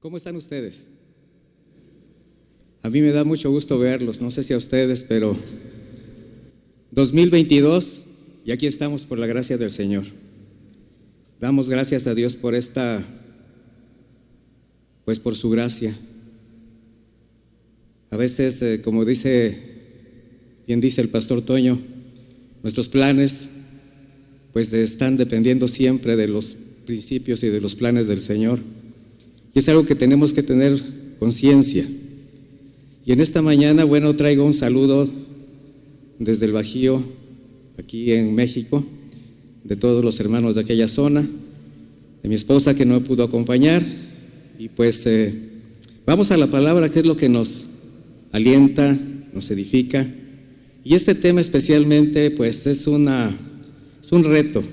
¿Cómo están ustedes? A mí me da mucho gusto verlos, no sé si a ustedes, pero 2022 y aquí estamos por la gracia del Señor. Damos gracias a Dios por por su gracia. A veces, como dice el pastor Toño, nuestros planes están dependiendo siempre de los principios y de los planes del Señor. Y es algo que tenemos que tener conciencia. Y en esta mañana, traigo un saludo desde el Bajío, aquí en México, de todos los hermanos de aquella zona, de mi esposa que no me pudo acompañar. Y vamos a la palabra, que es lo que nos alienta, nos edifica. Y este tema especialmente es un reto,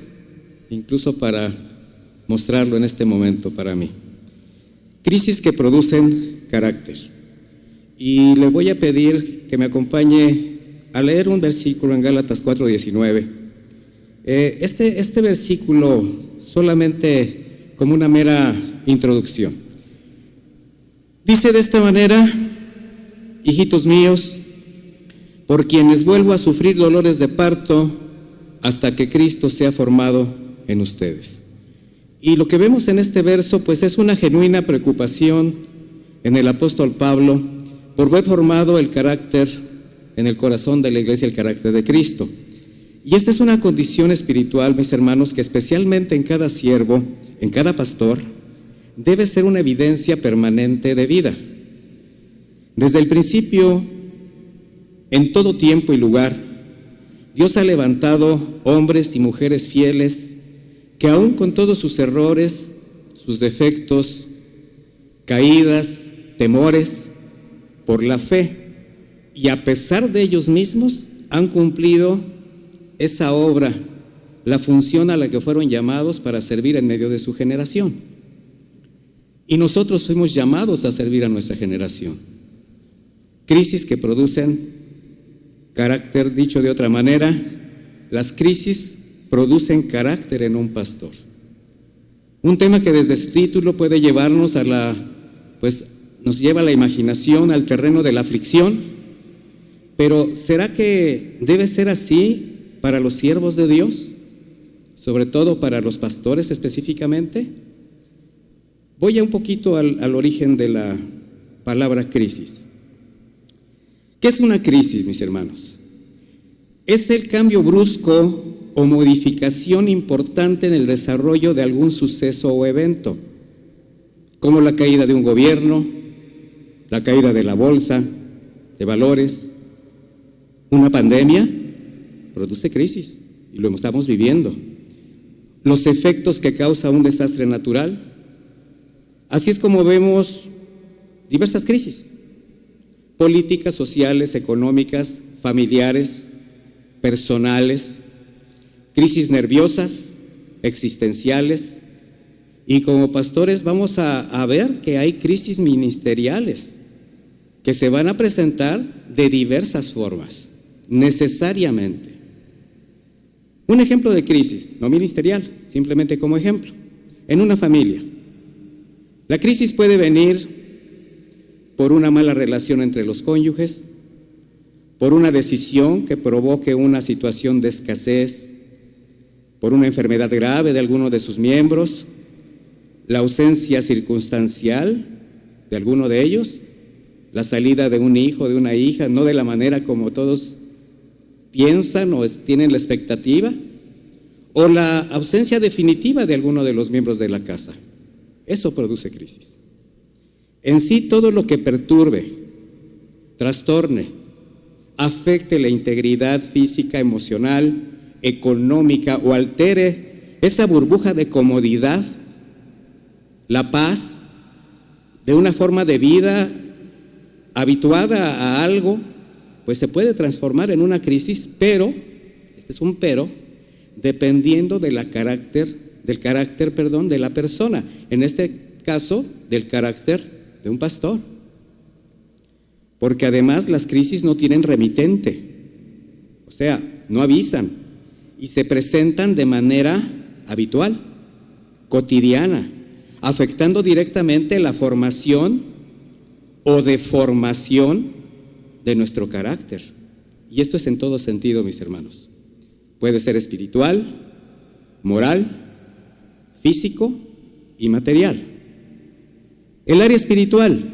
incluso para mostrarlo en este momento para mí. Crisis que producen carácter. Y le voy a pedir que me acompañe a leer un versículo en Gálatas 4:19. Este versículo solamente como una mera introducción. Dice de esta manera: hijitos míos, por quienes vuelvo a sufrir dolores de parto hasta que Cristo sea formado en ustedes. Y lo que vemos en este verso es una genuina preocupación en el apóstol Pablo por ver formado el carácter en el corazón de la iglesia, el carácter de Cristo. Y esta es una condición espiritual, mis hermanos, que especialmente en cada siervo, en cada pastor, debe ser una evidencia permanente de vida. Desde el principio, en todo tiempo y lugar, Dios ha levantado hombres y mujeres fieles que aún con todos sus errores, sus defectos, caídas, temores, por la fe y a pesar de ellos mismos, han cumplido esa obra, la función a la que fueron llamados para servir en medio de su generación. Y nosotros fuimos llamados a servir a nuestra generación. Crisis que producen carácter, dicho de otra manera, las crisis producen carácter en un pastor. Un tema que desde su título puede llevarnos nos lleva a la imaginación, al terreno de la aflicción. Pero ¿será que debe ser así para los siervos de Dios? Sobre todo para los pastores específicamente. Voy un poquito al origen de la palabra crisis. ¿Qué es una crisis, mis hermanos? Es el cambio brusco o modificación importante en el desarrollo de algún suceso o evento, como la caída de un gobierno, la caída de la bolsa de valores. Una pandemia produce crisis y lo estamos viviendo. Los efectos que causa un desastre natural. Así es como vemos diversas crisis: políticas, sociales, económicas, familiares, personales, crisis nerviosas, existenciales. Y como pastores vamos a ver que hay crisis ministeriales que se van a presentar de diversas formas, necesariamente. Un ejemplo de crisis, no ministerial, simplemente como ejemplo, en una familia. La crisis puede venir por una mala relación entre los cónyuges, por una decisión que provoque una situación de escasez, por una enfermedad grave de alguno de sus miembros, la ausencia circunstancial de alguno de ellos, la salida de un hijo, de una hija, no de la manera como todos piensan o tienen la expectativa, o la ausencia definitiva de alguno de los miembros de la casa. Eso produce crisis. En sí, todo lo que perturbe, trastorne, afecte la integridad física, emocional, económica o altere esa burbuja de comodidad, la paz, de una forma de vida habituada a algo, se puede transformar en una crisis, pero, este es un pero, dependiendo del carácter de la persona, en este caso del carácter de un pastor. Porque además las crisis no tienen remitente, o sea, no avisan y se presentan de manera habitual, cotidiana, afectando directamente la formación o deformación de nuestro carácter. Y esto es en todo sentido, mis hermanos. Puede ser espiritual, moral, físico y material. El área espiritual,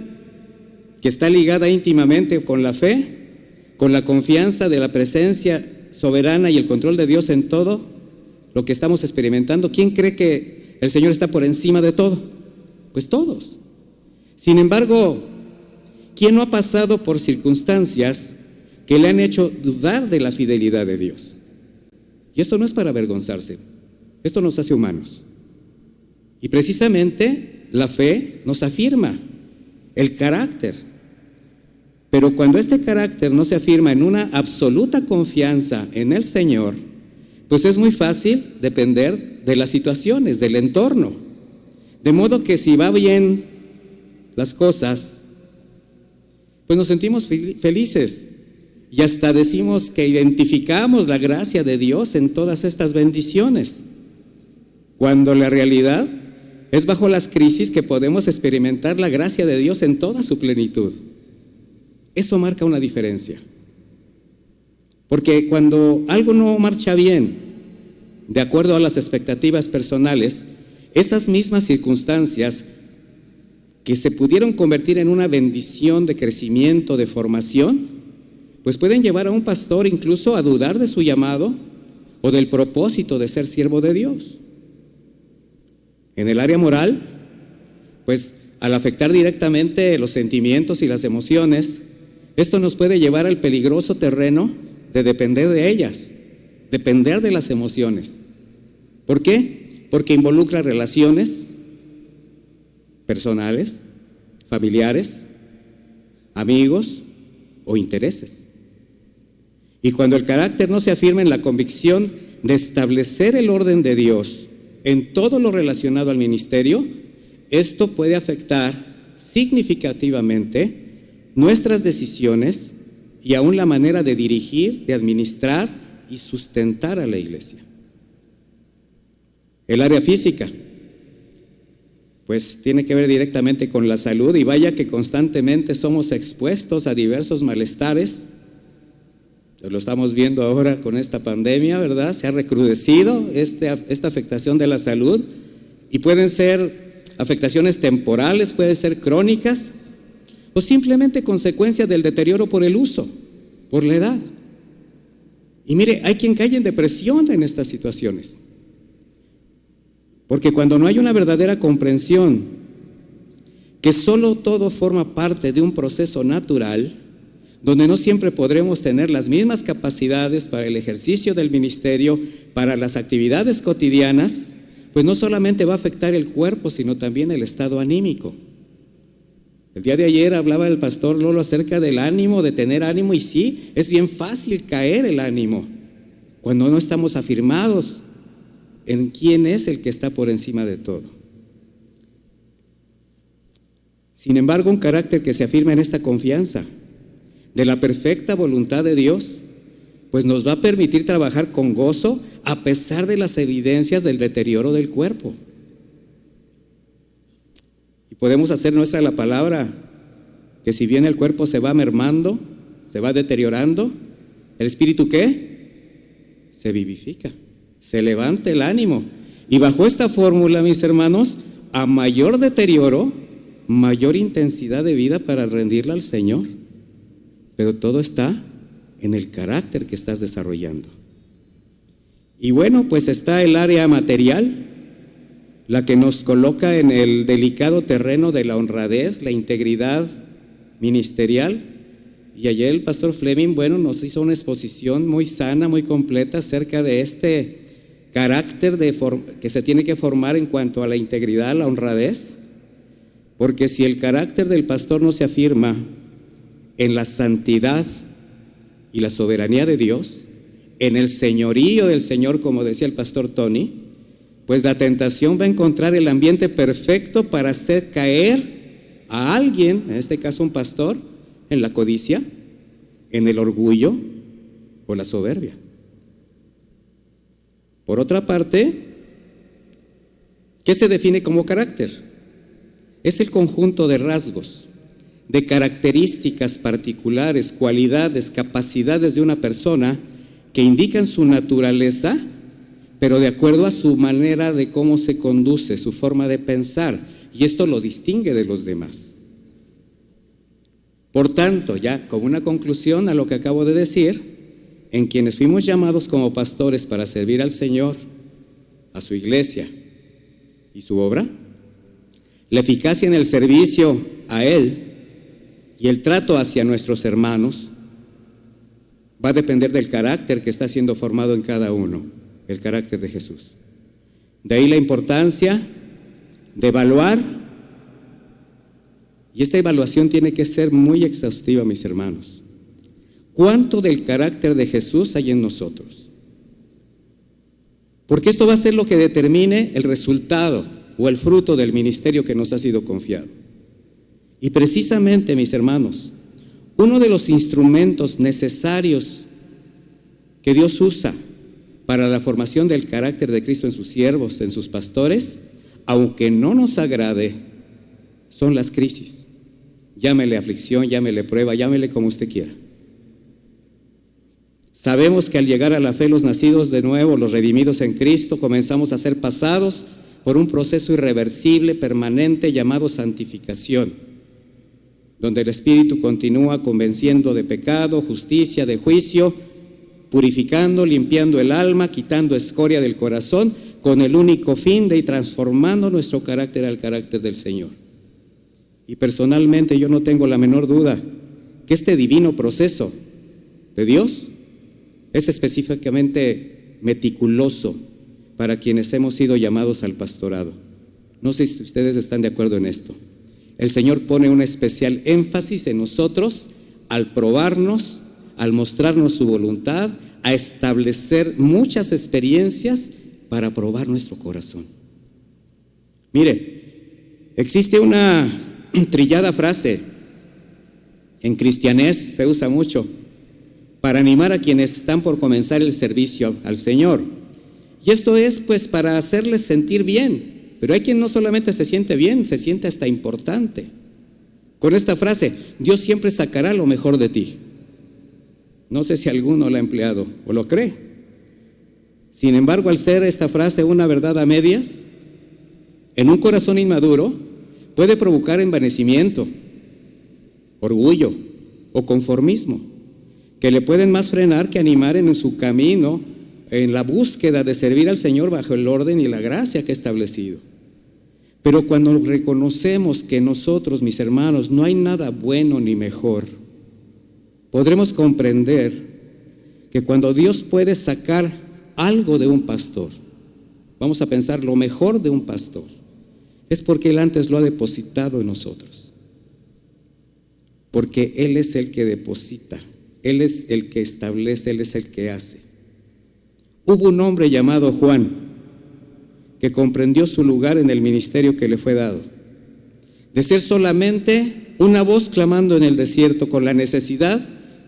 que está ligada íntimamente con la fe, con la confianza de la presencia soberana y el control de Dios en todo lo que estamos experimentando. ¿Quién cree que el Señor está por encima de todo? Pues todos. Sin embargo, ¿quién no ha pasado por circunstancias que le han hecho dudar de la fidelidad de Dios? Y esto no es para avergonzarse, esto nos hace humanos. Y precisamente la fe nos afirma el carácter. Pero cuando este carácter no se afirma en una absoluta confianza en el Señor, pues es muy fácil depender de las situaciones, del entorno. De modo que si va bien las cosas, pues nos sentimos felices y hasta decimos que identificamos la gracia de Dios en todas estas bendiciones, cuando la realidad es bajo las crisis que podemos experimentar la gracia de Dios en toda su plenitud. Eso marca una diferencia. Porque cuando algo no marcha bien, de acuerdo a las expectativas personales, esas mismas circunstancias que se pudieron convertir en una bendición de crecimiento, de formación, pues pueden llevar a un pastor incluso a dudar de su llamado o del propósito de ser siervo de Dios. En el área moral, pues al afectar directamente los sentimientos y las emociones, esto nos puede llevar al peligroso terreno de depender de ellas, depender de las emociones. ¿Por qué? Porque involucra relaciones personales, familiares, amigos o intereses. Y cuando el carácter no se afirma en la convicción de establecer el orden de Dios en todo lo relacionado al ministerio, esto puede afectar significativamente nuestras decisiones y aún la manera de dirigir, de administrar y sustentar a la iglesia. El área física, pues tiene que ver directamente con la salud, y vaya que constantemente somos expuestos a diversos malestares. Lo estamos viendo ahora con esta pandemia, ¿verdad? Se ha recrudecido esta afectación de la salud, y pueden ser afectaciones temporales, pueden ser crónicas, o simplemente consecuencia del deterioro por el uso, por la edad. Y mire, hay quien cae en depresión en estas situaciones, porque cuando no hay una verdadera comprensión que solo todo forma parte de un proceso natural, donde no siempre podremos tener las mismas capacidades para el ejercicio del ministerio, para las actividades cotidianas, pues no solamente va a afectar el cuerpo, sino también el estado anímico. El día de ayer hablaba el pastor Lolo acerca del ánimo, de tener ánimo, y sí, es bien fácil caer el ánimo cuando no estamos afirmados en quién es el que está por encima de todo. Sin embargo, un carácter que se afirma en esta confianza de la perfecta voluntad de Dios, pues nos va a permitir trabajar con gozo a pesar de las evidencias del deterioro del cuerpo. Y podemos hacer nuestra la palabra, que si bien el cuerpo se va mermando, se va deteriorando, ¿el espíritu qué? Se vivifica, se levanta el ánimo. Y bajo esta fórmula, mis hermanos, a mayor deterioro, mayor intensidad de vida para rendirla al Señor. Pero todo está en el carácter que estás desarrollando. Y bueno, pues está el área material, la que nos coloca en el delicado terreno de la honradez, la integridad ministerial. Y ayer el pastor Fleming, bueno, nos hizo una exposición muy sana, muy completa acerca de este carácter que se tiene que formar en cuanto a la integridad, la honradez. Porque si el carácter del pastor no se afirma en la santidad y la soberanía de Dios, en el señorío del Señor, como decía el pastor Tony, pues la tentación va a encontrar el ambiente perfecto para hacer caer a alguien, en este caso un pastor, en la codicia, en el orgullo o la soberbia. Por otra parte, ¿qué se define como carácter? Es el conjunto de rasgos, de características particulares, cualidades, capacidades de una persona que indican su naturaleza, pero de acuerdo a su manera de cómo se conduce, su forma de pensar, y esto lo distingue de los demás. Por tanto, ya como una conclusión a lo que acabo de decir, en quienes fuimos llamados como pastores para servir al Señor, a su iglesia y su obra, la eficacia en el servicio a Él y el trato hacia nuestros hermanos va a depender del carácter que está siendo formado en cada uno, el carácter de Jesús. De ahí la importancia de evaluar, y esta evaluación tiene que ser muy exhaustiva, mis hermanos. ¿Cuánto del carácter de Jesús hay en nosotros? Porque esto va a ser lo que determine el resultado o el fruto del ministerio que nos ha sido confiado. Y precisamente, mis hermanos, uno de los instrumentos necesarios que Dios usa para la formación del carácter de Cristo en sus siervos, en sus pastores, aunque no nos agrade, son las crisis. Llámele aflicción, llámele prueba, llámele como usted quiera. Sabemos que al llegar a la fe los nacidos de nuevo, los redimidos en Cristo, comenzamos a ser pasados por un proceso irreversible, permanente, llamado santificación, donde el Espíritu continúa convenciendo de pecado, justicia, de juicio, purificando, limpiando el alma, quitando escoria del corazón, con el único fin de ir transformando nuestro carácter al carácter del Señor. Y personalmente yo no tengo la menor duda que este divino proceso de Dios es específicamente meticuloso para quienes hemos sido llamados al pastorado. No sé si ustedes están de acuerdo en esto. El Señor pone un especial énfasis en nosotros al probarnos, al mostrarnos su voluntad, a establecer muchas experiencias para probar nuestro corazón. Mire, existe una trillada frase, en cristianés se usa mucho, para animar a quienes están por comenzar el servicio al Señor. Y esto es pues para hacerles sentir bien, pero hay quien no solamente se siente bien, se siente hasta importante. Con esta frase, Dios siempre sacará lo mejor de ti. No sé si alguno la ha empleado o lo cree. Sin embargo, al ser esta frase una verdad a medias, en un corazón inmaduro puede provocar envanecimiento, orgullo o conformismo, que le pueden más frenar que animar en su camino, en la búsqueda de servir al Señor bajo el orden y la gracia que ha establecido. Pero cuando reconocemos que nosotros, mis hermanos, no hay nada bueno ni mejor, podremos comprender que cuando Dios puede sacar algo de un pastor, vamos a pensar lo mejor de un pastor, es porque Él antes lo ha depositado en nosotros. Porque Él es el que deposita, Él es el que establece, Él es el que hace. Hubo un hombre llamado Juan que comprendió su lugar en el ministerio que le fue dado, de ser solamente una voz clamando en el desierto con la necesidad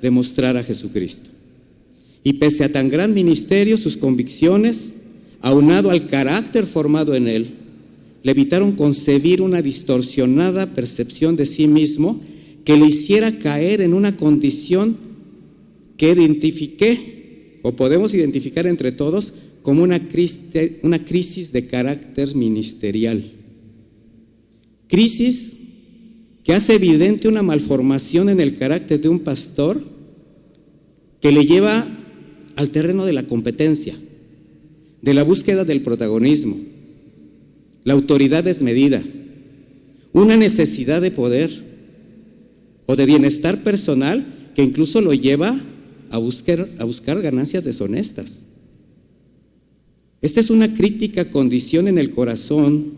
de mostrar a Jesucristo. Y pese a tan gran ministerio, sus convicciones, aunado al carácter formado en él, le evitaron concebir una distorsionada percepción de sí mismo que le hiciera caer en una condición que identifiqué, o podemos identificar entre todos, como una crisis de carácter ministerial. Crisis que hace evidente una malformación en el carácter de un pastor que le lleva al terreno de la competencia, de la búsqueda del protagonismo, la autoridad desmedida, una necesidad de poder o de bienestar personal que incluso lo lleva a buscar ganancias deshonestas. Esta es una crítica condición en el corazón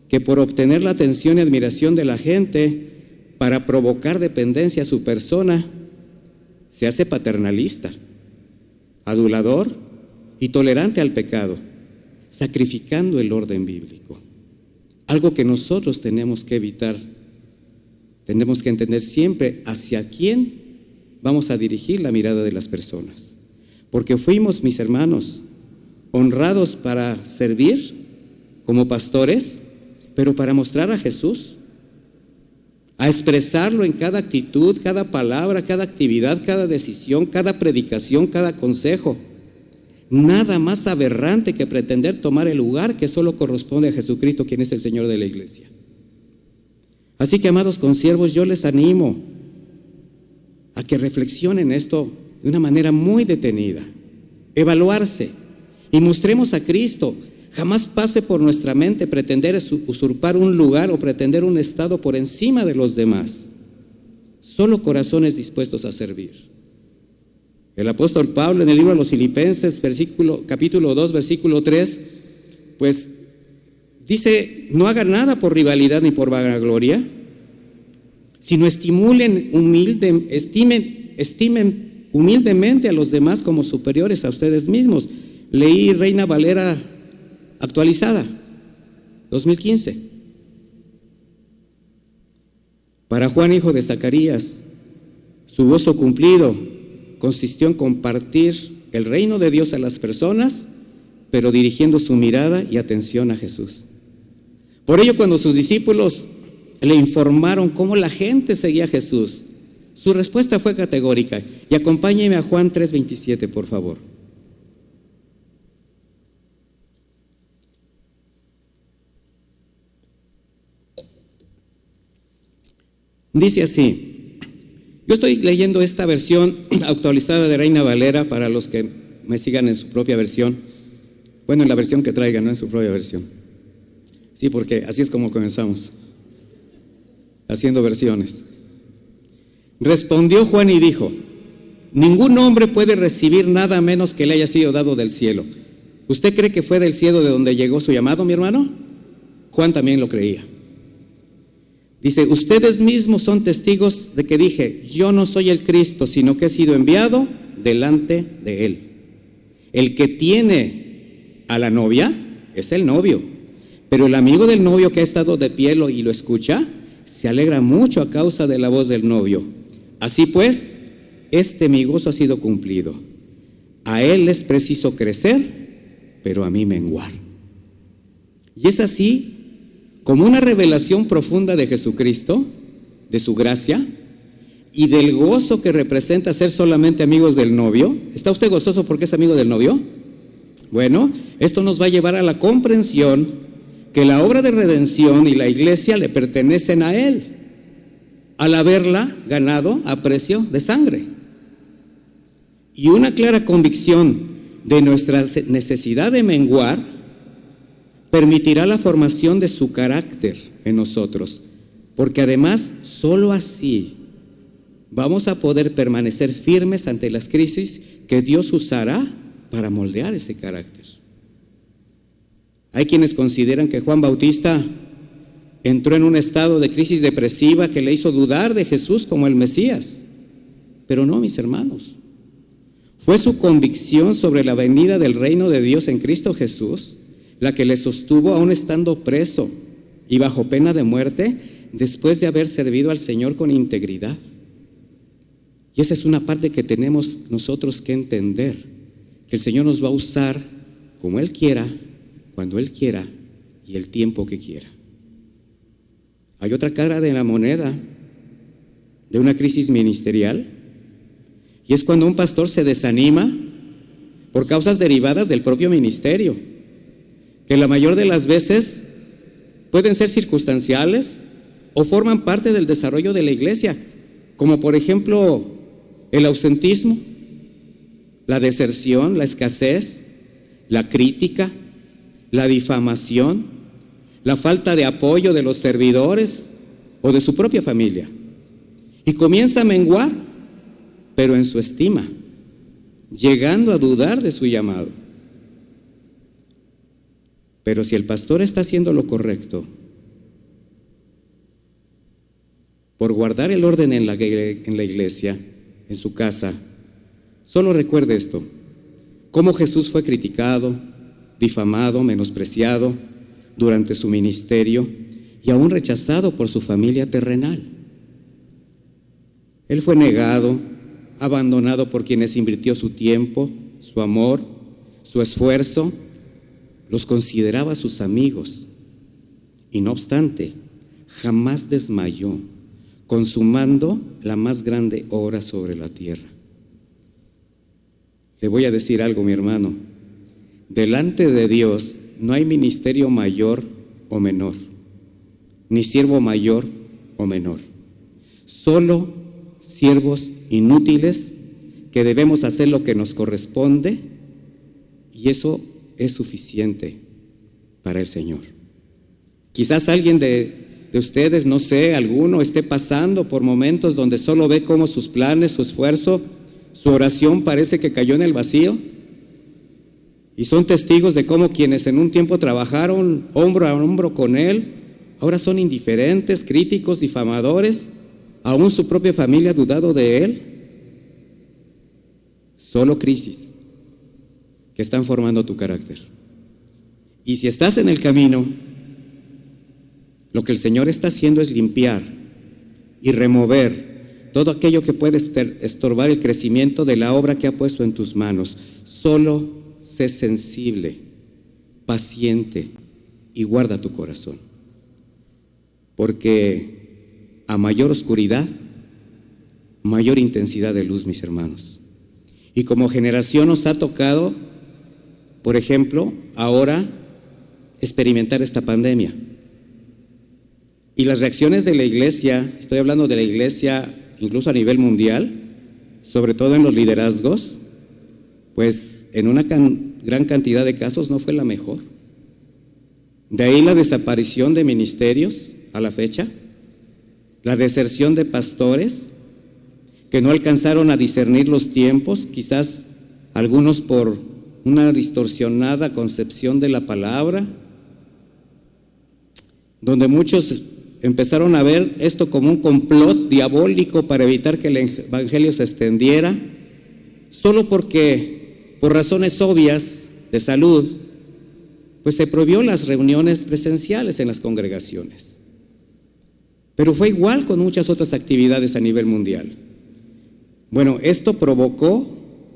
que por obtener la atención y admiración de la gente para provocar dependencia a su persona, se hace paternalista, adulador y tolerante al pecado, sacrificando el orden bíblico. Algo que nosotros tenemos que evitar. Tenemos que entender siempre hacia quién vamos a dirigir la mirada de las personas. Porque fuimos, mis hermanos, honrados para servir como pastores, pero para mostrar a Jesús, a expresarlo en cada actitud, cada palabra, cada actividad, cada decisión, cada predicación, cada consejo. Nada más aberrante que pretender tomar el lugar que solo corresponde a Jesucristo, quien es el Señor de la iglesia. Así que, amados consiervos, yo les animo a que reflexionen esto de una manera muy detenida, evaluarse y mostremos a Cristo. Jamás pase por nuestra mente pretender usurpar un lugar o pretender un estado por encima de los demás. Solo corazones dispuestos a servir. El apóstol Pablo en el libro de los Filipenses, capítulo 2, versículo 3, pues dice: no hagan nada por rivalidad ni por vanagloria, sino estimen humildemente a los demás como superiores a ustedes mismos. Leí Reina Valera actualizada, 2015. Para Juan, hijo de Zacarías, su gozo cumplido consistió en compartir el reino de Dios a las personas, pero dirigiendo su mirada y atención a Jesús. Por ello, cuando sus discípulos le informaron cómo la gente seguía a Jesús, su respuesta fue categórica. Y acompáñeme a Juan 3:27, por favor. Dice así. Yo estoy leyendo esta versión actualizada de Reina Valera para los que me sigan en su propia versión. Bueno, en la versión que traigan, no en su propia versión. Sí, porque así es como comenzamos, haciendo versiones. Respondió Juan y dijo: ningún hombre puede recibir nada menos que le haya sido dado del cielo. ¿Usted cree que fue del cielo de donde llegó su llamado, mi hermano? Juan también lo creía. Dice: ustedes mismos son testigos de que dije, yo no soy el Cristo, sino que he sido enviado delante de él. El que tiene a la novia es el novio, pero el amigo del novio que ha estado de pie y lo escucha, se alegra mucho a causa de la voz del novio. Así pues, mi gozo ha sido cumplido. A él es preciso crecer, pero a mí menguar. Y es así, como una revelación profunda de Jesucristo, de su gracia y del gozo que representa ser solamente amigos del novio. ¿Está usted gozoso porque es amigo del novio? Bueno, esto nos va a llevar a la comprensión que la obra de redención y la iglesia le pertenecen a él, al haberla ganado a precio de sangre. Y una clara convicción de nuestra necesidad de menguar permitirá la formación de su carácter en nosotros, porque además solo así vamos a poder permanecer firmes ante las crisis que Dios usará para moldear ese carácter. Hay quienes consideran que Juan Bautista entró en un estado de crisis depresiva que le hizo dudar de Jesús como el Mesías, pero no, mis hermanos. Fue su convicción sobre la venida del reino de Dios en Cristo Jesús la que le sostuvo aún estando preso y bajo pena de muerte, después de haber servido al Señor con integridad. Y esa es una parte que tenemos nosotros que entender, que el Señor nos va a usar como Él quiera, cuando Él quiera y el tiempo que quiera. Hay otra cara de la moneda de una crisis ministerial, y es cuando un pastor se desanima por causas derivadas del propio ministerio, que la mayor de las veces pueden ser circunstanciales o forman parte del desarrollo de la iglesia, como por ejemplo el ausentismo, la deserción, la escasez, la crítica, la difamación, la falta de apoyo de los servidores o de su propia familia. Y comienza a menguar, pero en su estima, llegando a dudar de su llamado. Pero si el pastor está haciendo lo correcto, por guardar el orden en la iglesia, en su casa, solo recuerde esto: cómo Jesús fue criticado, difamado, menospreciado durante su ministerio y aún rechazado por su familia terrenal. Él fue negado, abandonado por quienes invirtió su tiempo, su amor, su esfuerzo. Los consideraba sus amigos y no obstante, jamás desmayó, consumando la más grande obra sobre la tierra. Le voy a decir algo, mi hermano. Delante de Dios no hay ministerio mayor o menor, ni siervo mayor o menor. Solo siervos inútiles que debemos hacer lo que nos corresponde, y eso es suficiente para el Señor. Quizás alguien de ustedes, no sé, alguno esté pasando por momentos donde solo ve cómo sus planes, su esfuerzo, su oración parece que cayó en el vacío, y son testigos de cómo quienes en un tiempo trabajaron hombro a hombro con Él, ahora son indiferentes, críticos, difamadores, aún su propia familia ha dudado de Él. Solo crisis que están formando tu carácter. Y si estás en el camino, lo que el Señor está haciendo es limpiar y remover todo aquello que puede estorbar el crecimiento de la obra que ha puesto en tus manos. Solo sé sensible, paciente y guarda tu corazón. Porque a mayor oscuridad, mayor intensidad de luz, mis hermanos. Y como generación nos ha tocado, por ejemplo, ahora experimentar esta pandemia. Y las reacciones de la iglesia, estoy hablando de la iglesia incluso a nivel mundial, sobre todo en los liderazgos, pues en una gran cantidad de casos no fue la mejor. De ahí la desaparición de ministerios a la fecha, la deserción de pastores que no alcanzaron a discernir los tiempos, quizás algunos por una distorsionada concepción de la palabra, donde muchos empezaron a ver esto como un complot diabólico para evitar que el evangelio se extendiera, solo porque por razones obvias de salud, pues se prohibió las reuniones presenciales en las congregaciones. Pero fue igual con muchas otras actividades a nivel mundial. Bueno, esto provocó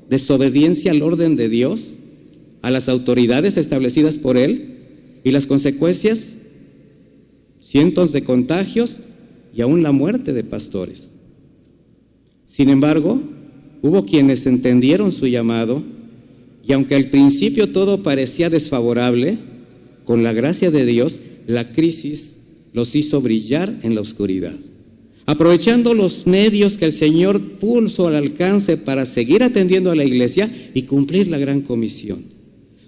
desobediencia al orden de Dios, a las autoridades establecidas por Él, y las consecuencias, cientos de contagios y aún la muerte de pastores. Sin embargo, hubo quienes entendieron su llamado, y aunque al principio todo parecía desfavorable, con la gracia de Dios, la crisis los hizo brillar en la oscuridad, aprovechando los medios que el Señor puso al alcance para seguir atendiendo a la iglesia y cumplir la gran comisión.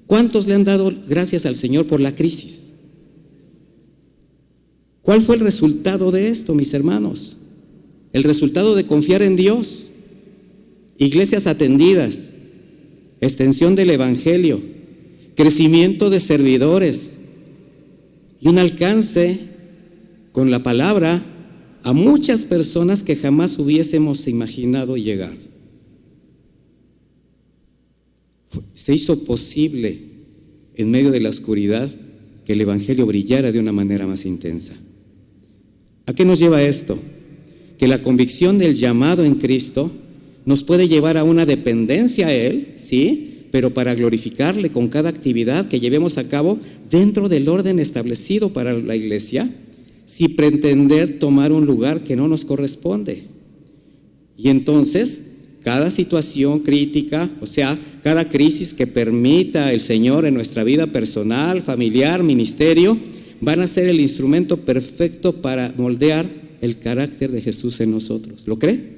¿Cuántos le han dado gracias al Señor por la crisis? ¿Cuál fue el resultado de esto, mis hermanos? El resultado de confiar en Dios. Iglesias atendidas, extensión del evangelio, crecimiento de servidores y un alcance con la palabra a muchas personas que jamás hubiésemos imaginado llegar. Se hizo posible en medio de la oscuridad que el evangelio brillara de una manera más intensa. ¿A qué nos lleva esto? Que la convicción del llamado en Cristo nos puede llevar a una dependencia a Él, sí, pero para glorificarle con cada actividad que llevemos a cabo dentro del orden establecido para la iglesia, sin pretender tomar un lugar que no nos corresponde. Y entonces, cada situación crítica, o sea, cada crisis que permita el Señor en nuestra vida personal, familiar, ministerio, van a ser el instrumento perfecto para moldear el carácter de Jesús en nosotros. ¿Lo cree?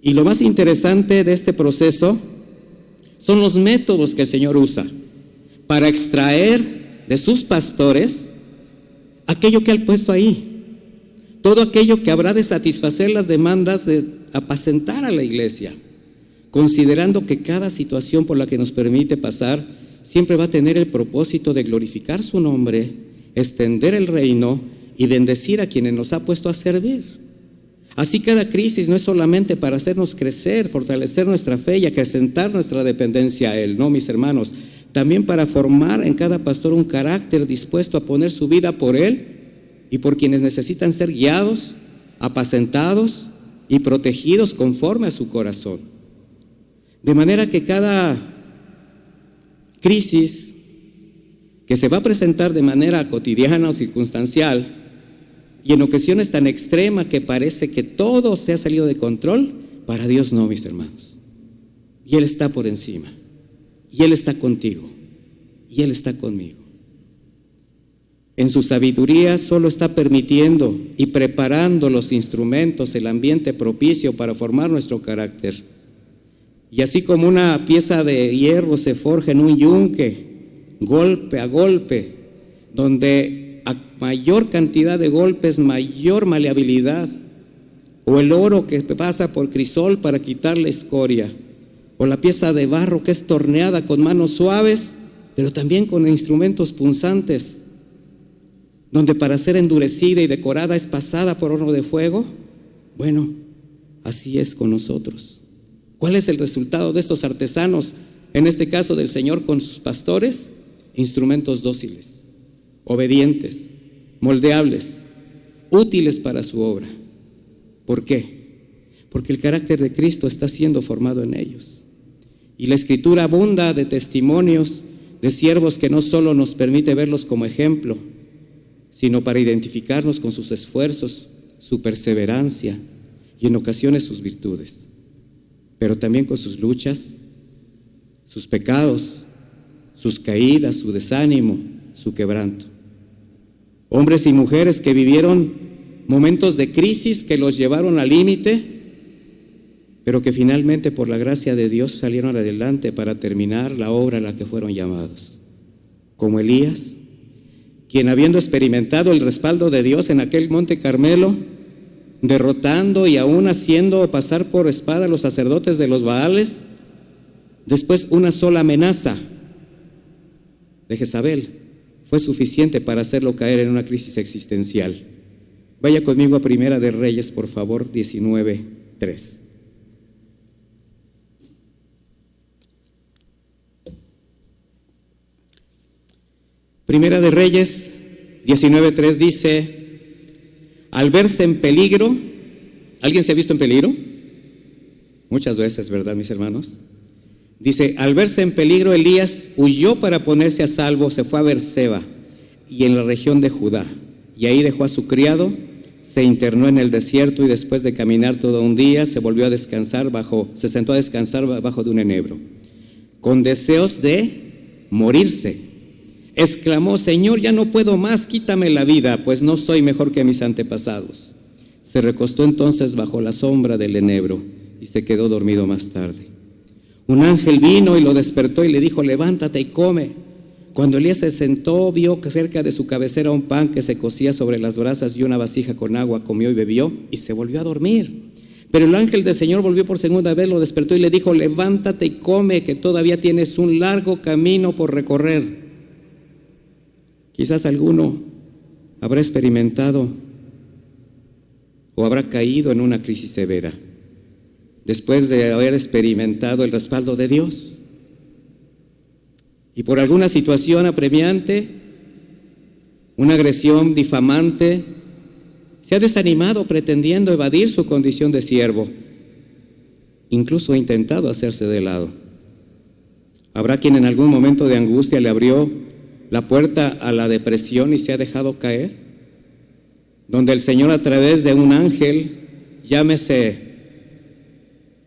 Y lo más interesante de este proceso son los métodos que el Señor usa para extraer de sus pastores aquello que Él ha puesto ahí, todo aquello que habrá de satisfacer las demandas de apacentar a la iglesia, considerando que cada situación por la que nos permite pasar siempre va a tener el propósito de glorificar su nombre, extender el reino y bendecir a quienes nos ha puesto a servir. Así cada crisis no es solamente para hacernos crecer, fortalecer nuestra fe y acrecentar nuestra dependencia a Él, no, mis hermanos, también para formar en cada pastor un carácter dispuesto a poner su vida por Él y por quienes necesitan ser guiados, apacentados y protegidos conforme a su corazón. De manera que cada crisis que se va a presentar de manera cotidiana o circunstancial y en ocasiones tan extrema que parece que todo se ha salido de control, para Dios no, mis hermanos. Y Él está por encima, y Él está contigo, y Él está conmigo. En su sabiduría solo está permitiendo y preparando los instrumentos, el ambiente propicio para formar nuestro carácter. Y así como una pieza de hierro se forja en un yunque, golpe a golpe, donde a mayor cantidad de golpes, mayor maleabilidad, o el oro que pasa por crisol para quitar la escoria, o la pieza de barro que es torneada con manos suaves, pero también con instrumentos punzantes, donde para ser endurecida y decorada es pasada por horno de fuego. Bueno, así es con nosotros. ¿Cuál es el resultado de estos artesanos, en este caso del Señor con sus pastores? Instrumentos dóciles, obedientes, moldeables, útiles para su obra. ¿Por qué? Porque el carácter de Cristo está siendo formado en ellos. Y la Escritura abunda de testimonios de siervos que no solo nos permite verlos como ejemplo, sino para identificarnos con sus esfuerzos, su perseverancia y en ocasiones sus virtudes, pero también con sus luchas, sus pecados, sus caídas, su desánimo, su quebranto. Hombres y mujeres que vivieron momentos de crisis que los llevaron al límite, pero que finalmente por la gracia de Dios salieron adelante para terminar la obra a la que fueron llamados. Como Elías, quien habiendo experimentado el respaldo de Dios en aquel monte Carmelo, derrotando y aún haciendo pasar por espada a los sacerdotes de los Baales, después una sola amenaza de Jezabel fue suficiente para hacerlo caer en una crisis existencial. Vaya conmigo a Primera de Reyes, por favor, 19:3. Primera de Reyes 19:3 dice: al verse en peligro, ¿alguien se ha visto en peligro? Muchas veces, ¿verdad, mis hermanos? Dice: al verse en peligro, Elías huyó para ponerse a salvo, se fue a Berseba y en la región de Judá, y ahí dejó a su criado, se internó en el desierto y después de caminar todo un día se sentó a descansar bajo de un enebro, con deseos de morirse. Exclamó: Señor, ya no puedo más, quítame la vida, pues no soy mejor que mis antepasados. Se recostó entonces bajo la sombra del enebro y se quedó dormido más tarde. Un ángel vino y lo despertó y le dijo: levántate y come. Cuando Elías se sentó, vio que cerca de su cabecera un pan que se cocía sobre las brasas y una vasija con agua. Comió y bebió y se volvió a dormir. Pero el ángel del Señor volvió por segunda vez, lo despertó y le dijo: levántate y come, que todavía tienes un largo camino por recorrer. Quizás alguno habrá experimentado o habrá caído en una crisis severa después de haber experimentado el respaldo de Dios. Y por alguna situación apremiante, una agresión difamante, se ha desanimado pretendiendo evadir su condición de siervo. Incluso ha intentado hacerse de lado. Habrá quien en algún momento de angustia le abrió la puerta a la depresión y se ha dejado caer, donde el Señor, a través de un ángel, llámese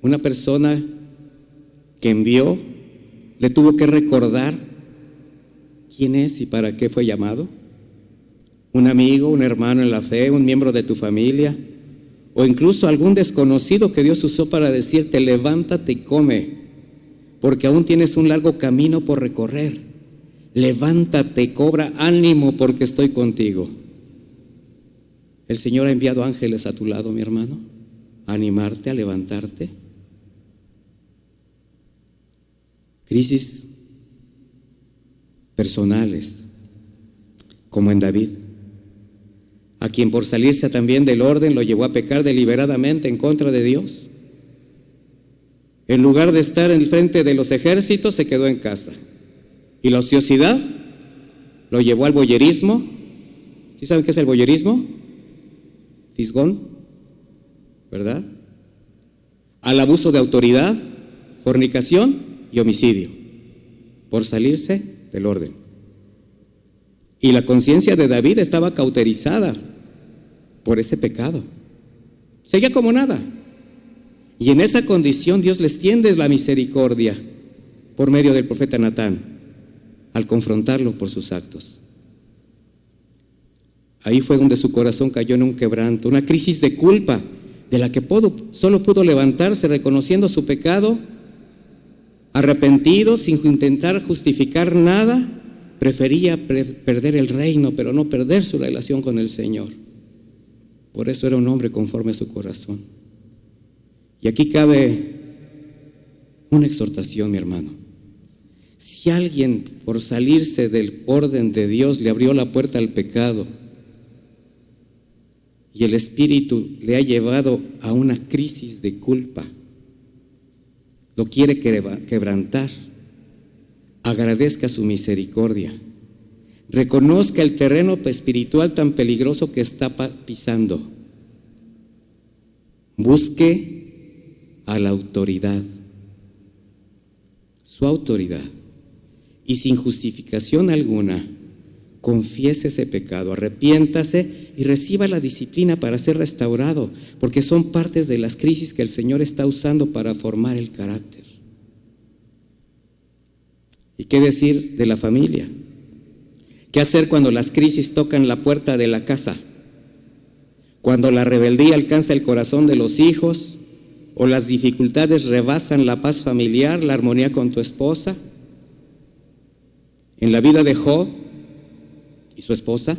una persona que envió, le tuvo que recordar quién es y para qué fue llamado. Un amigo, un hermano en la fe, un miembro de tu familia, o incluso algún desconocido que Dios usó para decirte: levántate y come, porque aún tienes un largo camino por recorrer. Levántate, cobra ánimo, porque estoy contigo. El Señor ha enviado ángeles a tu lado, mi hermano, a animarte, a levantarte. Crisis personales, como en David, a quien por salirse también del orden lo llevó a pecar deliberadamente en contra de Dios. En lugar de estar en el frente de los ejércitos, se quedó en casa. Y la ociosidad lo llevó al voyerismo. ¿Sí saben qué es el voyerismo? Fisgón, ¿verdad? Al abuso de autoridad, fornicación y homicidio, por salirse del orden. Y la conciencia de David estaba cauterizada por ese pecado. Seguía como nada. Y en esa condición Dios les tiende la misericordia por medio del profeta Natán al confrontarlo por sus actos. Ahí fue donde su corazón cayó en un quebranto, una crisis de culpa de la que solo pudo levantarse reconociendo su pecado, arrepentido, sin intentar justificar nada. Prefería perder el reino, pero no perder su relación con el Señor. Por eso era un hombre conforme a su corazón. Y aquí cabe una exhortación, mi hermano. Si alguien, por salirse del orden de Dios, le abrió la puerta al pecado y el Espíritu le ha llevado a una crisis de culpa, lo quiere quebrantar, agradezca su misericordia, reconozca el terreno espiritual tan peligroso que está pisando, busque a la autoridad, su autoridad, y sin justificación alguna confiese ese pecado, arrepiéntase y reciba la disciplina para ser restaurado, porque son partes de las crisis que el Señor está usando para formar el carácter. ¿Y qué decir de la familia? ¿Qué hacer cuando las crisis tocan la puerta de la casa? Cuando la rebeldía alcanza el corazón de los hijos, o las dificultades rebasan la paz familiar, la armonía con tu esposa. En la vida de Job y su esposa,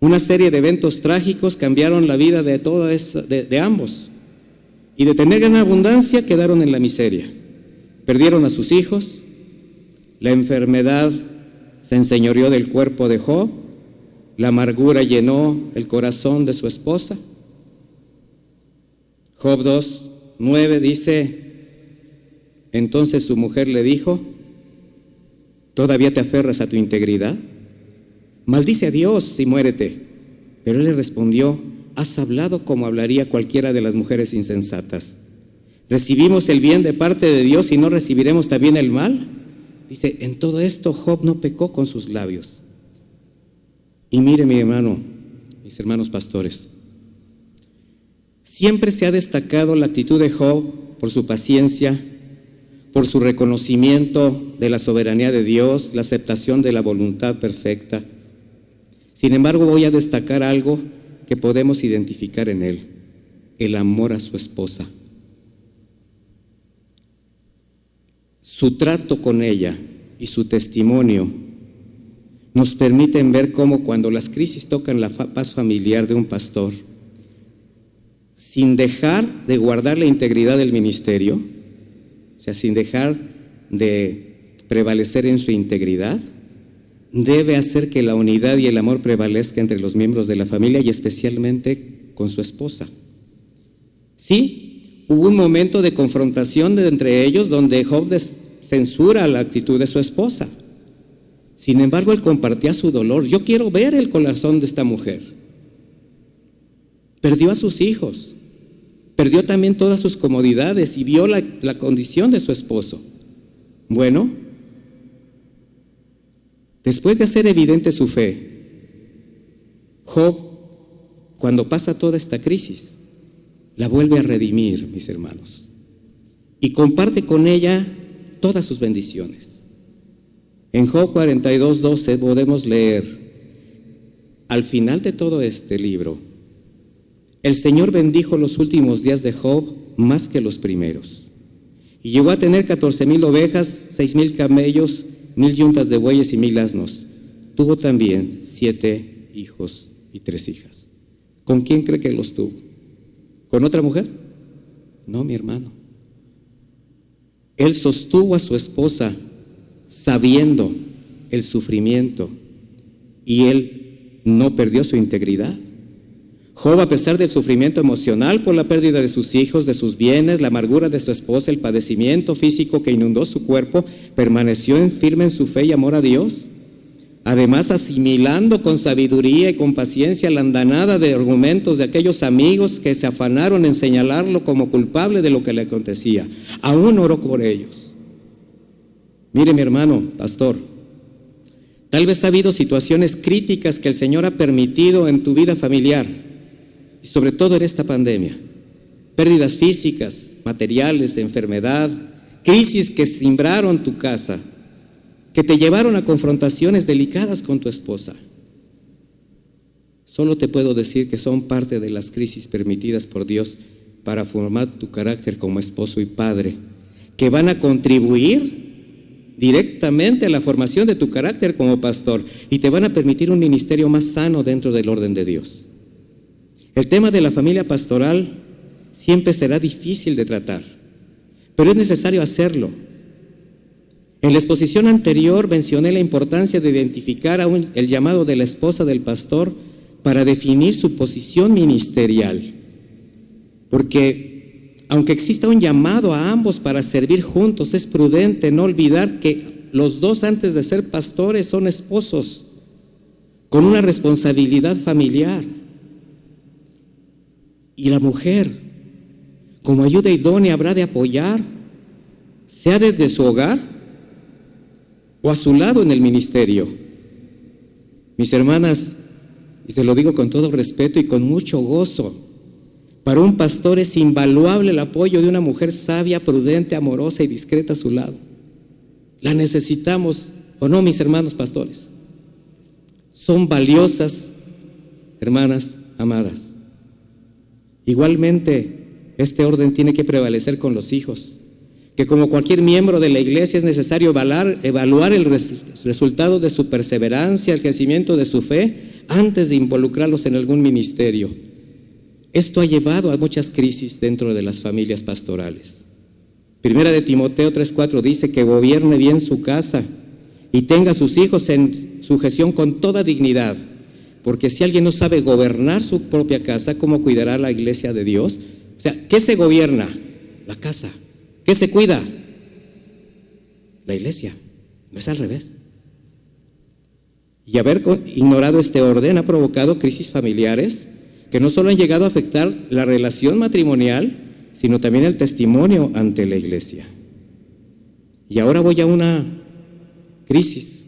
una serie de eventos trágicos cambiaron la vida de ambos, y de tener gran abundancia quedaron en la miseria. Perdieron a sus hijos, la enfermedad se enseñoreó del cuerpo de Job, la amargura llenó el corazón de su esposa. Job 2:9 dice: entonces su mujer le dijo: ¿todavía te aferras a tu integridad? Maldice a Dios y muérete. Pero él le respondió: has hablado como hablaría cualquiera de las mujeres insensatas. ¿Recibimos el bien de parte de Dios y no recibiremos también el mal? Dice, en todo esto Job no pecó con sus labios. Y mire, mi hermano, mis hermanos pastores, siempre se ha destacado la actitud de Job por su paciencia, por su reconocimiento de la soberanía de Dios, la aceptación de la voluntad perfecta. Sin embargo, voy a destacar algo que podemos identificar en él: el amor a su esposa. Su trato con ella y su testimonio nos permiten ver cómo cuando las crisis tocan la paz familiar de un pastor, sin dejar de guardar la integridad del ministerio, o sea, sin dejar de prevalecer en su integridad, debe hacer que la unidad y el amor prevalezca entre los miembros de la familia y especialmente con su esposa. Sí, hubo un momento de confrontación entre ellos donde Job censura la actitud de su esposa. Sin embargo, él compartía su dolor. Yo quiero ver el corazón de esta mujer. Perdió a sus hijos, perdió también todas sus comodidades y vio la condición de su esposo. Bueno, después de hacer evidente su fe, Job, cuando pasa toda esta crisis, la vuelve a redimir, mis hermanos, y comparte con ella todas sus bendiciones. En Job 42:12 podemos leer, al final de todo este libro: el Señor bendijo los últimos días de Job más que los primeros, y llegó a tener 14,000 ovejas, 6,000 camellos, 1,000 yuntas de bueyes y 1,000 asnos. Tuvo también 7 hijos y 3 hijas. ¿Con quién cree que los tuvo? ¿Con otra mujer? No, mi hermano. Él sostuvo a su esposa sabiendo el sufrimiento y él no perdió su integridad. Job, a pesar del sufrimiento emocional por la pérdida de sus hijos, de sus bienes, la amargura de su esposa, el padecimiento físico que inundó su cuerpo, permaneció firme en su fe y amor a Dios. Además, asimilando con sabiduría y con paciencia la andanada de argumentos de aquellos amigos que se afanaron en señalarlo como culpable de lo que le acontecía. Aún oró por ellos. Mire, mi hermano pastor, Tal vez ha habido situaciones críticas que el Señor ha permitido en tu vida familiar, y sobre todo en esta pandemia. Pérdidas físicas, materiales, enfermedad, crisis que cimbraron tu casa, que te llevaron a confrontaciones delicadas con tu esposa. Solo te puedo decir que son parte de las crisis permitidas por Dios para formar tu carácter como esposo y padre, que van a contribuir directamente a la formación de tu carácter como pastor y te van a permitir un ministerio más sano dentro del orden de Dios. El tema de la familia pastoral siempre será difícil de tratar, pero es necesario hacerlo. En la exposición anterior mencioné la importancia de identificar el llamado de la esposa del pastor para definir su posición ministerial, porque aunque exista un llamado a ambos para servir juntos, es prudente no olvidar que los dos, antes de ser pastores, son esposos con una responsabilidad familiar. Y la mujer, como ayuda idónea, habrá de apoyar, sea desde su hogar o a su lado en el ministerio. Mis hermanas, y te lo digo con todo respeto y con mucho gozo, para un pastor es invaluable el apoyo de una mujer sabia, prudente, amorosa y discreta a su lado. La necesitamos, ¿o no, mis hermanos pastores? Son valiosas, hermanas amadas. Igualmente, este orden tiene que prevalecer con los hijos, que como cualquier miembro de la iglesia es necesario evaluar el resultado de su perseverancia, el crecimiento de su fe, antes de involucrarlos en algún ministerio. Esto ha llevado a muchas crisis dentro de las familias pastorales. Primera de Timoteo 3:4 dice que gobierne bien su casa y tenga a sus hijos en sujeción con toda dignidad, porque si alguien no sabe gobernar su propia casa, ¿cómo cuidará la iglesia de Dios? O sea, ¿qué se gobierna? La casa. ¿Qué se cuida? La iglesia. No es al revés. Y haber ignorado este orden ha provocado crisis familiares que no solo han llegado a afectar la relación matrimonial, sino también el testimonio ante la iglesia. Y ahora voy a una crisis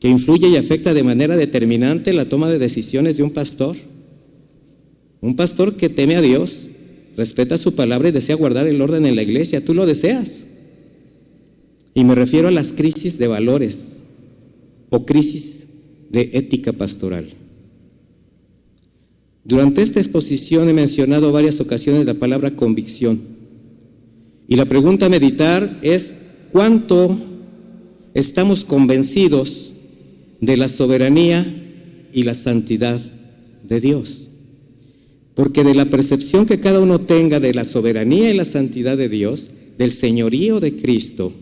que influye y afecta de manera determinante la toma de decisiones de un pastor. Un pastor que teme a Dios, respeta su palabra y desea guardar el orden en la iglesia. ¿Tú lo deseas? Y me refiero a las crisis de valores o crisis de ética pastoral. Durante esta exposición he mencionado varias ocasiones la palabra convicción. Y la pregunta a meditar es: ¿cuánto estamos convencidos de la soberanía y la santidad de Dios? Porque de la percepción que cada uno tenga de la soberanía y la santidad de Dios, del señorío de Cristo,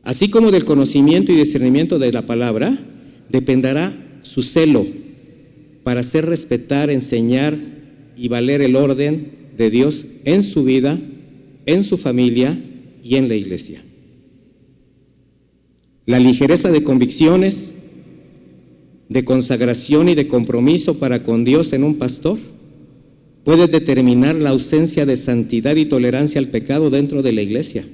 así como del conocimiento y discernimiento de la palabra, dependerá su celo para hacer respetar, enseñar y valer el orden de Dios en su vida, en su familia y en la iglesia. La ligereza de convicciones, de consagración y de compromiso para con Dios en un pastor puede determinar la ausencia de santidad y tolerancia al pecado dentro de la iglesia.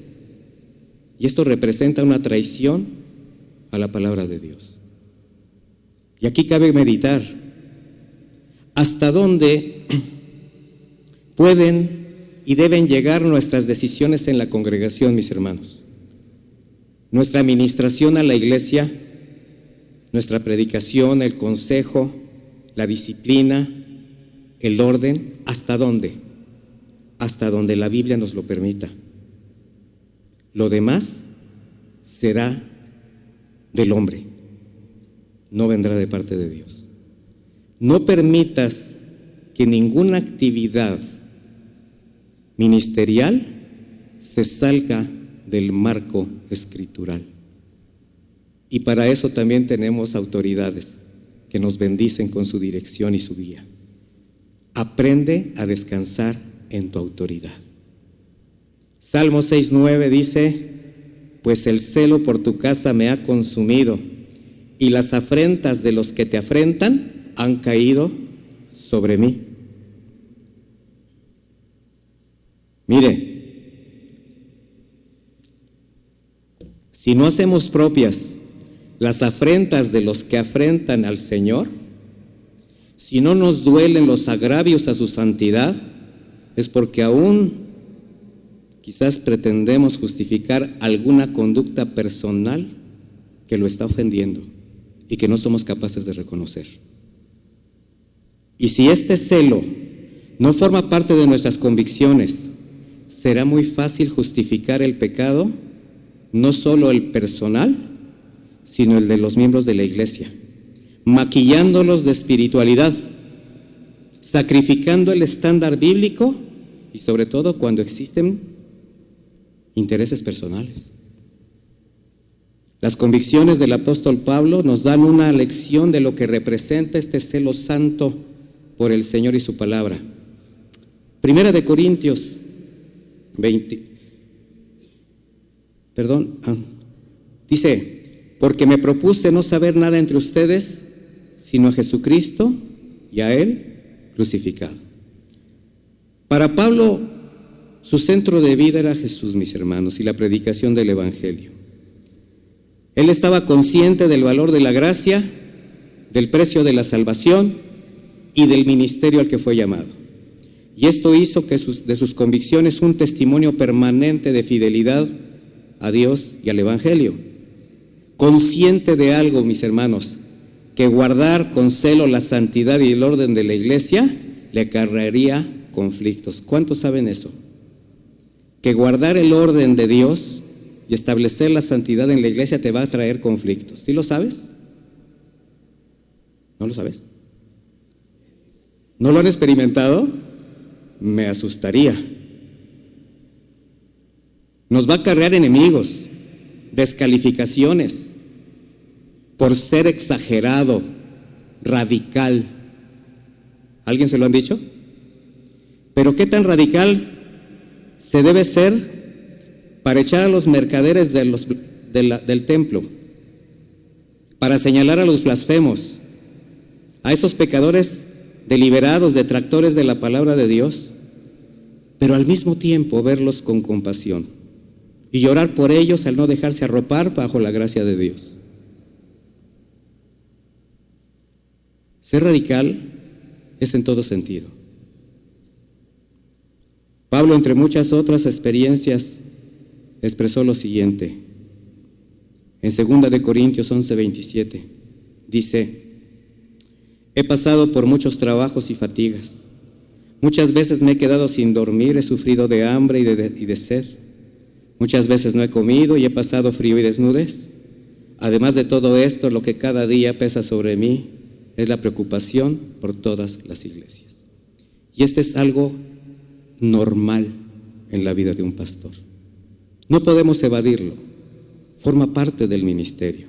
Y esto representa una traición a la palabra de Dios. Y aquí cabe meditar hasta dónde pueden y deben llegar nuestras decisiones en la congregación, mis hermanos. Nuestra administración a la iglesia, nuestra predicación, el consejo, la disciplina, el orden, ¿hasta dónde? Hasta donde la Biblia nos lo permita. Lo demás será del hombre, no vendrá de parte de Dios. No permitas que ninguna actividad ministerial se salga del marco escritural. Y para eso también tenemos autoridades que nos bendicen con su dirección y su guía. Aprende a descansar en tu autoridad. Salmo 6:9 dice: pues el celo por tu casa me ha consumido, y las afrentas de los que te afrentan han caído sobre mí. Mire, si no hacemos propias las afrentas de los que afrentan al Señor, si no nos duelen los agravios a su santidad, es porque aún quizás pretendemos justificar alguna conducta personal que lo está ofendiendo y que no somos capaces de reconocer. Y si este celo no forma parte de nuestras convicciones, será muy fácil justificar el pecado, no solo el personal, sino el de los miembros de la iglesia, maquillándolos de espiritualidad, sacrificando el estándar bíblico y sobre todo cuando existen intereses personales. Las convicciones del apóstol Pablo nos dan una lección de lo que representa este celo santo por el Señor y su palabra. Primera de Corintios 20, dice: porque me propuse no saber nada entre ustedes, sino a Jesucristo y a Él crucificado. Para Pablo, su centro de vida era Jesús, mis hermanos, y la predicación del Evangelio. Él estaba consciente del valor de la gracia, del precio de la salvación y del ministerio al que fue llamado. Y esto hizo que de sus convicciones un testimonio permanente de fidelidad a Dios y al Evangelio. Consciente de algo, mis hermanos, que guardar con celo la santidad y el orden de la iglesia le acarrearía conflictos. ¿Cuántos saben eso? Que guardar el orden de Dios y establecer la santidad en la iglesia te va a traer conflictos. ¿Sí lo sabes? ¿No lo sabes? ¿No lo han experimentado? Me asustaría. Nos va a acarrear enemigos, descalificaciones, por ser exagerado, radical. ¿Alguien se lo han dicho? Pero ¿qué tan radical se debe ser para echar a los mercaderes del templo, para señalar a los blasfemos, a esos pecadores deliberados, detractores de la palabra de Dios, pero al mismo tiempo verlos con compasión y llorar por ellos al no dejarse arropar bajo la gracia de Dios? Ser radical es en todo sentido. Pablo, entre muchas otras experiencias, expresó lo siguiente. En 2 de Corintios 11:27 dice: he pasado por muchos trabajos y fatigas. Muchas veces me he quedado sin dormir, he sufrido de hambre y de sed. Muchas veces no he comido y he pasado frío y desnudez. Además de todo esto, lo que cada día pesa sobre mí es la preocupación por todas las iglesias. Y este es algo normal en la vida de un pastor. No podemos evadirlo. Forma parte del ministerio.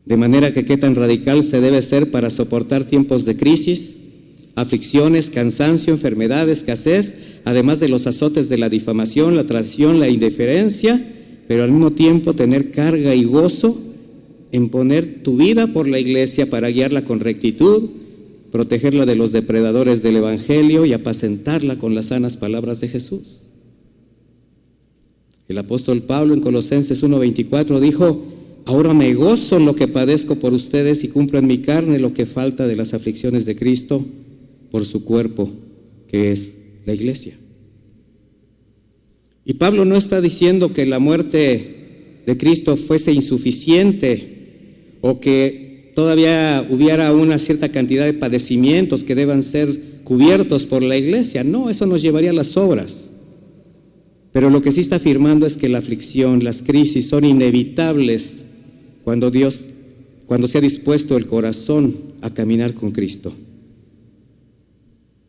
De manera que qué tan radical se debe ser para soportar tiempos de crisis, aflicciones, cansancio, enfermedad, escasez, además de los azotes de la difamación, la traición, la indiferencia, pero al mismo tiempo tener carga y gozo en poner tu vida por la iglesia para guiarla con rectitud, protegerla de los depredadores del Evangelio y apacentarla con las sanas palabras de Jesús. El apóstol Pablo en Colosenses 1:24 dijo: ahora me gozo en lo que padezco por ustedes y cumplo en mi carne lo que falta de las aflicciones de Cristo por su cuerpo, que es la iglesia. Y Pablo no está diciendo que la muerte de Cristo fuese insuficiente o que todavía hubiera una cierta cantidad de padecimientos que deban ser cubiertos por la iglesia. No, eso nos llevaría a las obras. Pero lo que sí está afirmando es que la aflicción, las crisis son inevitables cuando se ha dispuesto el corazón a caminar con Cristo.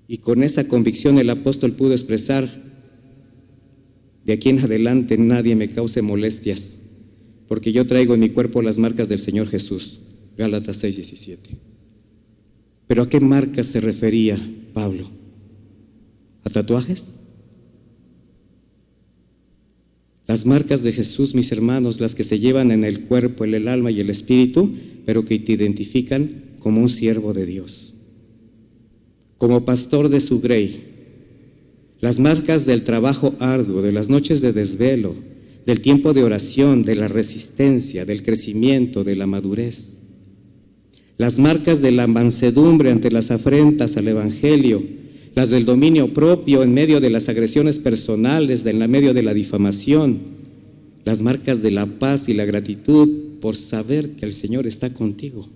Y con esa convicción el apóstol pudo expresar: de aquí en adelante nadie me cause molestias, porque yo traigo en mi cuerpo las marcas del Señor Jesús. Gálatas 6:17. ¿Pero a qué marcas se refería Pablo? ¿A tatuajes? Las marcas de Jesús, mis hermanos, las que se llevan en el cuerpo, en el alma y el espíritu, pero que te identifican como un siervo de Dios, como pastor de su grey. Las marcas del trabajo arduo, de las noches de desvelo, del tiempo de oración, de la resistencia, del crecimiento, de la madurez. Las marcas de la mansedumbre ante las afrentas al Evangelio, las del dominio propio en medio de las agresiones personales, en medio de la difamación, las marcas de la paz y la gratitud por saber que el Señor está contigo.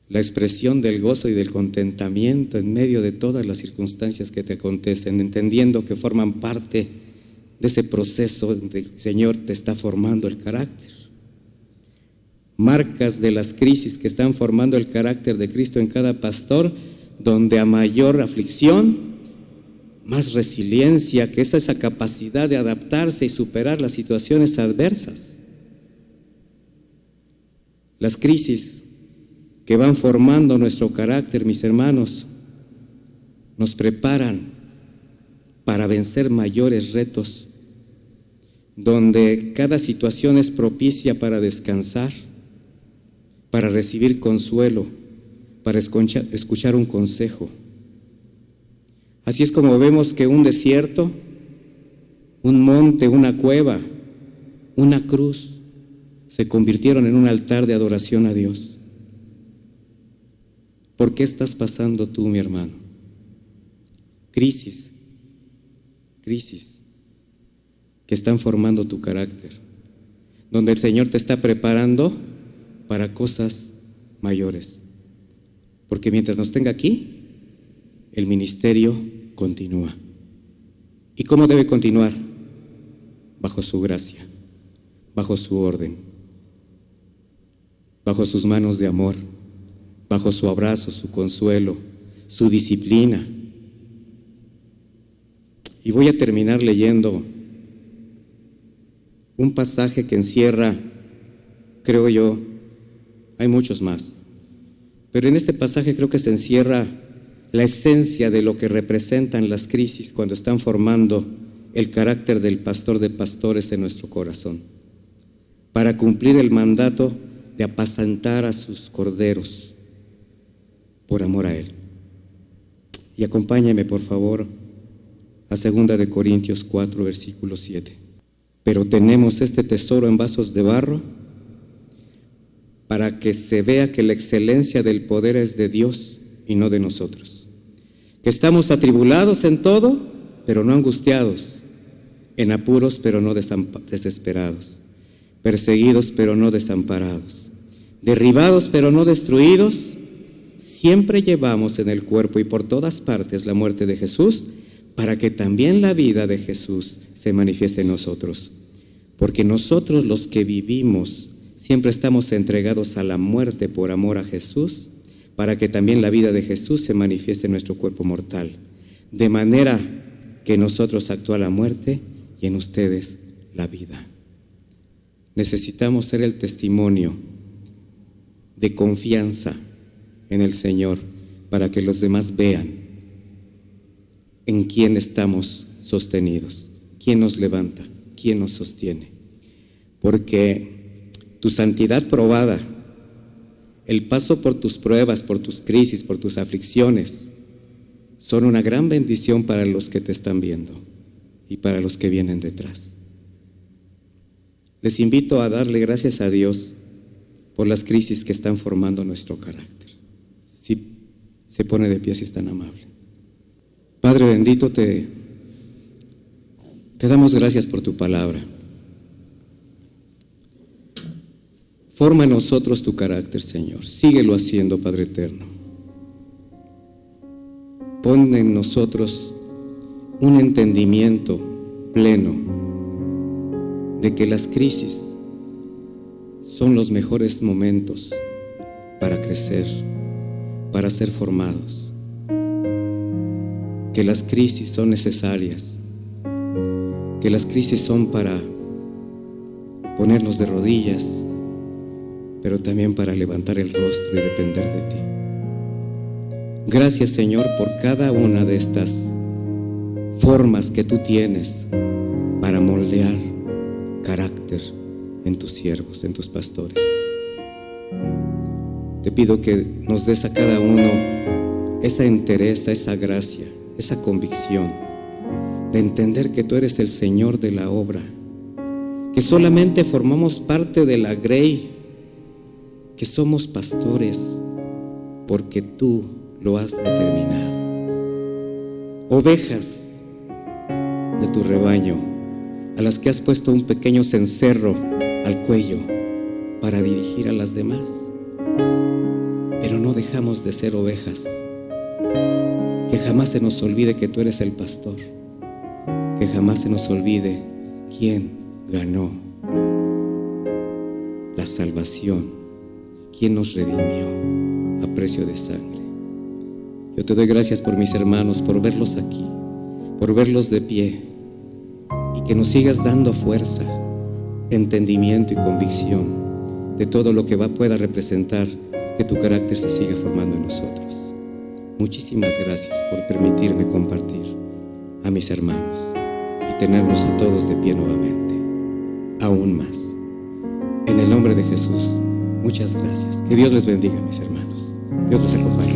La expresión del gozo y del contentamiento en medio de todas las circunstancias que te acontecen, entendiendo que forman parte de ese proceso donde el Señor te está formando el carácter. Marcas de las crisis que están formando el carácter de Cristo en cada pastor, donde a mayor aflicción, más resiliencia, que es esa capacidad de adaptarse y superar las situaciones adversas. Las crisis que van formando nuestro carácter, mis hermanos, nos preparan para vencer mayores retos, donde cada situación es propicia para descansar, para recibir consuelo, para escuchar un consejo. Así es como vemos que un desierto, un monte, una cueva, una cruz, se convirtieron en un altar de adoración a Dios. ¿Por qué estás pasando tú, mi hermano? Crisis que están formando tu carácter, donde el Señor te está preparando para cosas mayores. Porque mientras nos tenga aquí, el ministerio continúa. ¿Y cómo debe continuar? Bajo su gracia, bajo su orden, bajo sus manos de amor, bajo su abrazo, su consuelo, su disciplina. Y voy a terminar leyendo un pasaje que encierra, creo yo, hay muchos más, pero en este pasaje creo que se encierra la esencia de lo que representan las crisis cuando están formando el carácter del pastor de pastores en nuestro corazón, para cumplir el mandato de apacentar a sus corderos por amor a Él. Y acompáñame, por favor, a 2 Corintios 4, versículo 7. Pero tenemos este tesoro en vasos de barro, para que se vea que la excelencia del poder es de Dios y no de nosotros. Que estamos atribulados en todo, pero no angustiados, en apuros, pero no desesperados, perseguidos, pero no desamparados, derribados, pero no destruidos. Siempre llevamos en el cuerpo y por todas partes la muerte de Jesús, para que también la vida de Jesús se manifieste en nosotros. Porque nosotros los que vivimos siempre estamos entregados a la muerte por amor a Jesús, para que también la vida de Jesús se manifieste en nuestro cuerpo mortal. De manera que nosotros actúa la muerte y en ustedes la vida. Necesitamos ser el testimonio de confianza en el Señor, para que los demás vean en quién estamos sostenidos, quién nos levanta, quién nos sostiene. Porque tu santidad probada, el paso por tus pruebas, por tus crisis, por tus aflicciones, son una gran bendición para los que te están viendo y para los que vienen detrás. Les invito a darle gracias a Dios por las crisis que están formando nuestro carácter. Si se pone de pie, si es tan amable. Padre bendito, te damos gracias por tu palabra. Forma en nosotros tu carácter, Señor. Síguelo haciendo, Padre eterno. Pon en nosotros un entendimiento pleno de que las crisis son los mejores momentos para crecer, para ser formados, que las crisis son necesarias, que las crisis son para ponernos de rodillas, pero también para levantar el rostro y depender de ti. Gracias, Señor, por cada una de estas formas que tú tienes para moldear carácter en tus siervos, en tus pastores. Te pido que nos des a cada uno esa entereza, esa gracia, esa convicción de entender que tú eres el Señor de la obra, que solamente formamos parte de la grey, que somos pastores porque tú lo has determinado, ovejas de tu rebaño, a las que has puesto un pequeño cencerro al cuello para dirigir a las demás. Pero no dejamos de ser ovejas. Que jamás se nos olvide que tú eres el pastor, que jamás se nos olvide quién ganó la salvación, quién nos redimió a precio de sangre. Yo te doy gracias por mis hermanos, por verlos aquí, por verlos de pie, y que nos sigas dando fuerza, entendimiento y convicción de todo lo que pueda representar que tu carácter se siga formando en nosotros. Muchísimas gracias por permitirme compartir a mis hermanos y tenernos a todos de pie nuevamente, aún más. En el nombre de Jesús, muchas gracias. Que Dios les bendiga, mis hermanos. Dios les acompañe.